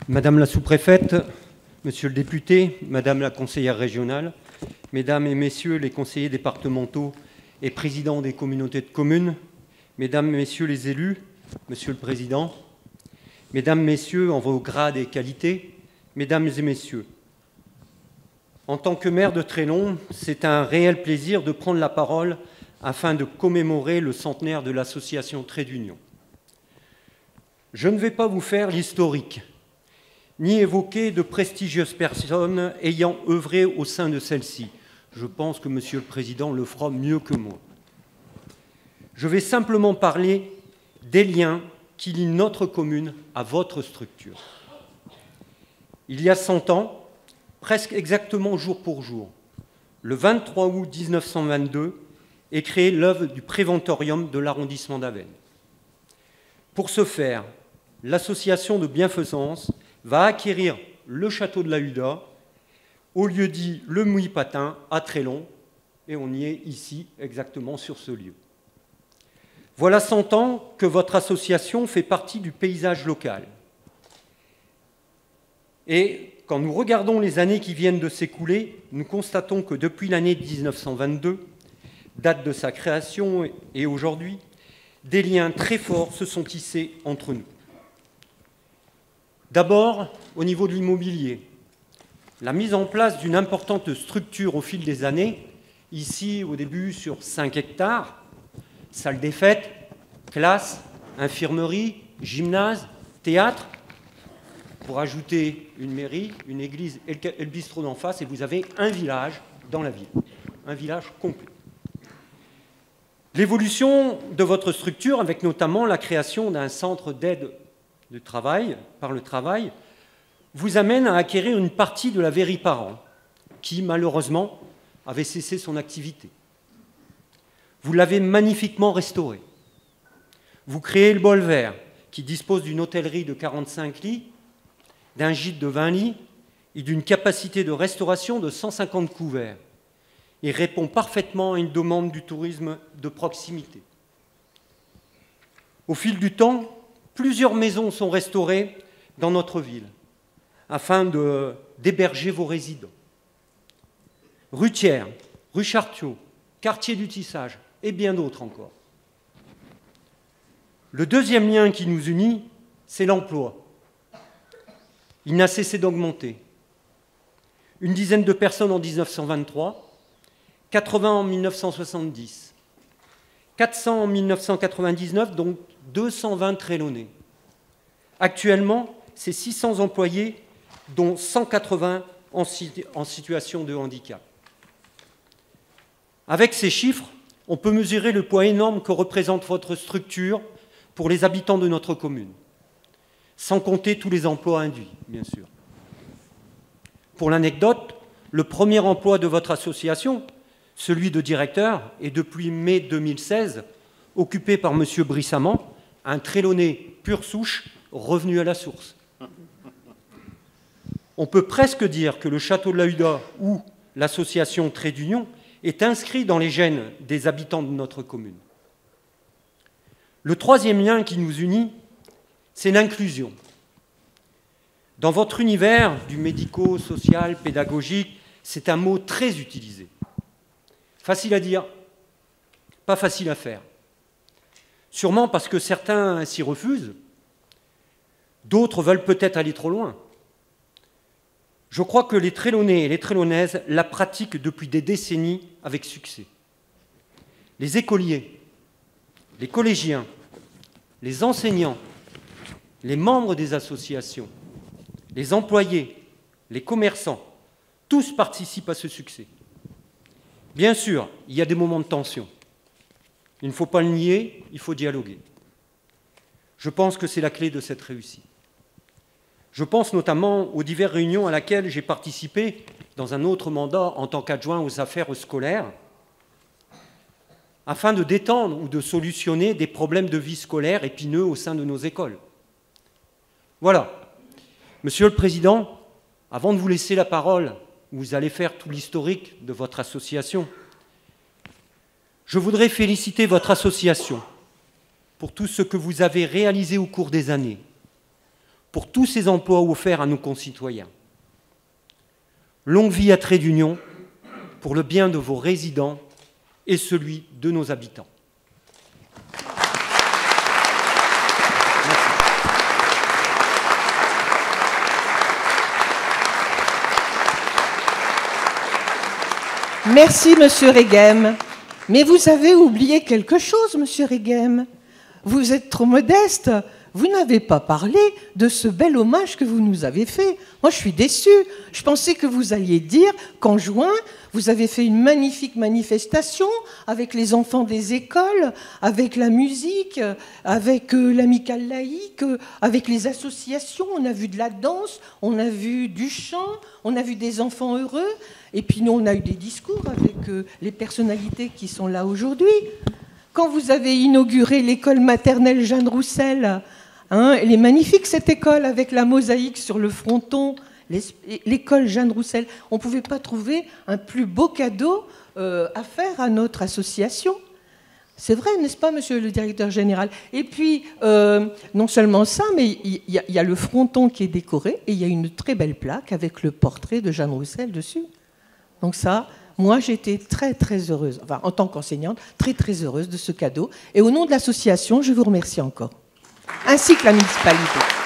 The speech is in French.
Madame la sous-préfète, monsieur le député, madame la conseillère régionale, mesdames et messieurs les conseillers départementaux et présidents des communautés de communes, mesdames, messieurs les élus, monsieur le président, mesdames, messieurs, en vos grades et qualités, mesdames et messieurs, en tant que maire de Trélon, c'est un réel plaisir de prendre la parole afin de commémorer le centenaire de l'association Trait d'Union. Je ne vais pas vous faire l'historique, ni évoquer de prestigieuses personnes ayant œuvré au sein de celle-ci. Je pense que Monsieur le Président le fera mieux que moi. Je vais simplement parler des liens qui lient notre commune à votre structure. Il y a 100 ans, presque exactement jour pour jour, le 23 août 1922, est créée l'œuvre du Préventorium de l'arrondissement d'Avesnes. Pour ce faire, l'association de bienfaisance va acquérir le château de la Huda, au lieu dit le Mouille-Patin, à Trélon, et on y est ici, exactement sur ce lieu. Voilà 100 ans que votre association fait partie du paysage local. Et quand nous regardons les années qui viennent de s'écouler, nous constatons que depuis l'année 1922, date de sa création et aujourd'hui, des liens très forts se sont tissés entre nous. D'abord, au niveau de l'immobilier, la mise en place d'une importante structure au fil des années, ici au début sur 5 hectares, salle des fêtes, classe, infirmerie, gymnase, théâtre, pour ajouter une mairie, une église et le bistrot d'en face, et vous avez un village dans la ville, un village complet. L'évolution de votre structure, avec notamment la création d'un centre d'aide de travail, par le travail, vous amène à acquérir une partie de la Vairie Parent, qui malheureusement avait cessé son activité. Vous l'avez magnifiquement restauré. Vous créez le Bol Vert, qui dispose d'une hôtellerie de 45 lits, d'un gîte de 20 lits et d'une capacité de restauration de 150 couverts. Il répond parfaitement à une demande du tourisme de proximité. Au fil du temps, plusieurs maisons sont restaurées dans notre ville afin d'héberger vos résidents. Rue Thiers, rue Chartiot, quartier du Tissage et bien d'autres encore. Le deuxième lien qui nous unit, c'est l'emploi. Il n'a cessé d'augmenter. Une dizaine de personnes en 1923, 80 en 1970, 400 en 1999, donc 220 Trélonais. Actuellement, c'est 600 employés, dont 180 en situation de handicap. Avec ces chiffres, on peut mesurer le poids énorme que représente votre structure pour les habitants de notre commune, sans compter tous les emplois induits, bien sûr. Pour l'anecdote, le premier emploi de votre association, celui de directeur, est depuis mai 2016 occupé par M. Brissamment, un Trélonais pure souche revenu à la source. On peut presque dire que le château de la Huda ou l'association Trait d'Union est inscrit dans les gènes des habitants de notre commune. Le troisième lien qui nous unit, c'est l'inclusion. Dans votre univers du médico-social, pédagogique, c'est un mot très utilisé. Facile à dire, pas facile à faire. Sûrement parce que certains s'y refusent, d'autres veulent peut-être aller trop loin. Je crois que les Trélonais et les Trélonaises la pratiquent depuis des décennies avec succès. Les écoliers, les collégiens, les enseignants, les membres des associations, les employés, les commerçants, tous participent à ce succès. Bien sûr, il y a des moments de tension. Il ne faut pas le nier, il faut dialoguer. Je pense que c'est la clé de cette réussite. Je pense notamment aux diverses réunions à laquelle j'ai participé dans un autre mandat en tant qu'adjoint aux affaires scolaires, afin de détendre ou de solutionner des problèmes de vie scolaire épineux au sein de nos écoles. Voilà. Monsieur le Président, avant de vous laisser la parole, vous allez faire tout l'historique de votre association, je voudrais féliciter votre association pour tout ce que vous avez réalisé au cours des années, pour tous ces emplois offerts à nos concitoyens. Longue vie à Trait d'Union pour le bien de vos résidents et celui de nos habitants. Merci, Monsieur Reguem. Mais vous avez oublié quelque chose, Monsieur Reguem. Vous êtes trop modeste. Vous n'avez pas parlé de ce bel hommage que vous nous avez fait. Moi, je suis déçue. Je pensais que vous alliez dire qu'en juin, vous avez fait une magnifique manifestation avec les enfants des écoles, avec la musique, avec l'amicale laïque, avec les associations. On a vu de la danse, on a vu du chant, on a vu des enfants heureux. Et puis nous, on a eu des discours avec les personnalités qui sont là aujourd'hui. Quand vous avez inauguré l'école maternelle Jeanne Roussel, hein, elle est magnifique cette école avec la mosaïque sur le fronton, l'école Jeanne Roussel. On ne pouvait pas trouver un plus beau cadeau à faire à notre association. C'est vrai, n'est-ce pas, monsieur le directeur général? Et puis, non seulement ça, mais il y a le fronton qui est décoré et il y a une très belle plaque avec le portrait de Jeanne Roussel dessus. Donc ça, moi, j'étais très, très heureuse, enfin, en tant qu'enseignante, très, très heureuse de ce cadeau. Et au nom de l'association, je vous remercie encore, ainsi que la municipalité.